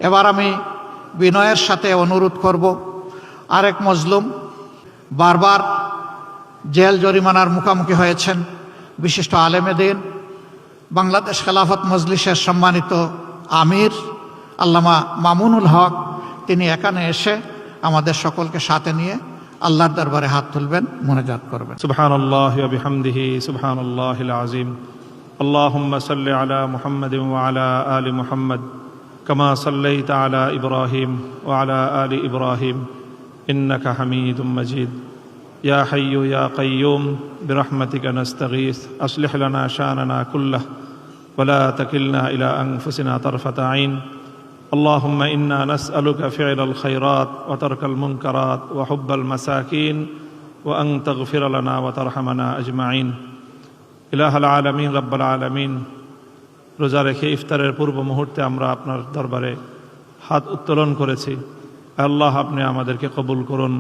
এবার আমি বিনয়ের সাথে অনুরোধ করব, আরেক মজলুম বারবার জেল জরিমানার মুখোমুখি হয়েছেন, বিশিষ্ট আলেমে দ্বীন, বাংলাদেশ খেলাফত মজলিসের সম্মানিত আমির আল্লামা মামুনুল হক, তিনি এখানে এসে আমাদের সকলকে সাথে নিয়ে আল্লাহর দরবারে হাত তুলবেন, মুনাজাত করবেন। সুবহানাল্লাহি ওয়া বিহামদিহি সুবহানাল্লাহিল আযীম। আল্লাহুম্মা সাল্লি আলা মুহাম্মাদিন ওয়া আলা আলি মুহাম্মাদ কামা সাল্লাইতা আলা ইব্রাহিম ওয়া আলা আলি ইব্রাহিম ইন্নাকা হামিদুম মাজিদ। ইয়া হাইয়্যু ইয়া কাইয়্যুম বিরহমাতিকা নাস্তাগীথ আসলিহ লানা শানানা কুল্লাহ ওয়া লা তাকিলনা ইলা আনফুসিনা তারফাতা আইন। اللهم إنا نسألك فعل الخيرات وترك المنكرات وحب المساكين وأن تغفر لنا وترحمنا أجمعين إله العالمين رب العالمين। রোজা রেখে ইফতারের পূর্ব মুহূর্তে আমরা আপনার দরবারে হাত উত্তোলন করেছি। আল্লাহ, আপনি আমাদেরকে কবুল করুন।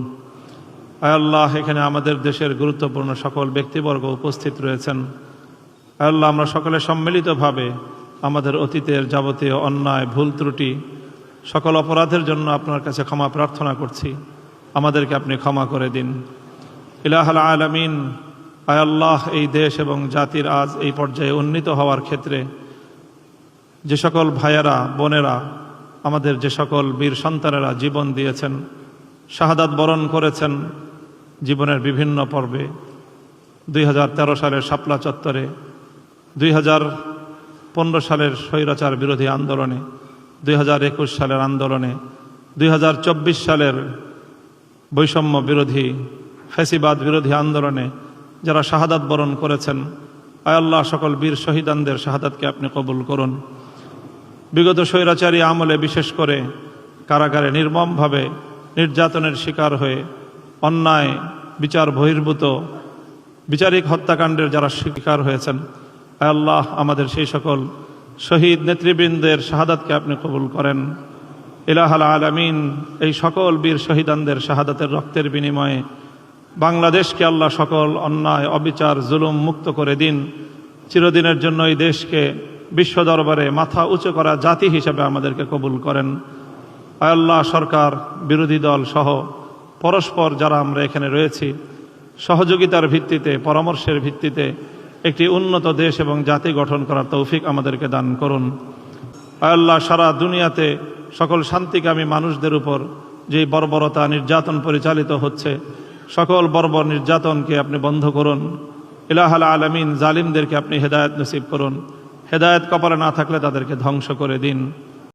আল্লাহ, এখানে আমাদের দেশের গুরুত্বপূর্ণ সকল ব্যক্তিবর্গ উপস্থিত রয়েছেন। আল্লাহ, আমরা সকলে সম্মিলিতভাবে আমাদের অতীতের যাবতীয় অন্যায়, ভুল ত্রুটি, সকল অপরাধের জন্য আপনার কাছে ক্ষমা প্রার্থনা করছি। আমাদেরকে আপনি ক্ষমা করে দিন। ইলাহুল আলামিন, আয় আল্লাহ, এই দেশ এবং জাতির আজ এই পর্যায়ে উন্নীত হওয়ার ক্ষেত্রে যে সকল ভাইয়েরা, বোনেরা, আমাদের যে সকল বীর সন্তানেরা জীবন দিয়েছেন, শাহাদাত বরণ করেছেন জীবনের বিভিন্ন পর্বে, 2013 সালের শাপলা চত্বরে, 2015 সালের স্বৈরাচার বিরোধী আন্দোলনে, 2021 সালের আন্দোলনে, 2024 সালের বৈষম্য বিরোধী, ফ্যাসিবাদ বিরোধী আন্দোলনে যারা শাহাদাত বরণ করেছেন, আয় আল্লাহ, সকল বীর শহীদানদের শাহাদাতকে আপনি কবুল করুন। বিগত স্বৈরাচারী আমলে বিশেষ করে কারাগারে নির্মমভাবে নির্যাতনের শিকার হয়ে অন্যায় বিচার বহির্ভূত বিচারিক হত্যাকাণ্ডের যারা শিকার হয়েছেন, আয় আল্লাহ, আমাদের সেই সকল শহীদ নেতৃবৃন্দের শাহাদাতকে আপনি কবুল করেন। ইলাহুল আলামিন, এই সকল বীর শহীদানদের শাহাদাতের রক্তের বিনিময়ে বাংলাদেশকে আল্লাহ সকল অন্যায়, অবিচার, জুলুম মুক্ত করে দিন। চিরদিনের জন্য এই দেশকে বিশ্ব দরবারে মাথা উঁচু করা জাতি হিসেবে আমাদেরকে কবুল করেন। আয় আল্লাহ, সরকার, বিরোধী দল সহ পরস্পর যারা আমরা এখানে রয়েছি, সহযোগিতার ভিত্তিতে, পরামর্শের ভিত্তিতে একটি উন্নত দেশ এবং জাতি গঠন করার তৌফিক আমাদেরকে দান করুন। আয় আল্লাহ, সারা দুনিয়াতে সকল শান্তিকামী মানুষদের উপর যে বর্বরতা, নির্যাতন পরিচালিত হচ্ছে, সকল বর্বর নির্যাতনকে আপনি বন্ধ করুন। ইলাহুল আলামিন, জালিমদেরকে আপনি হেদায়েত নসিব করুন। হেদায়েত কপালে না থাকলে তাদেরকে ধ্বংস করে দিন।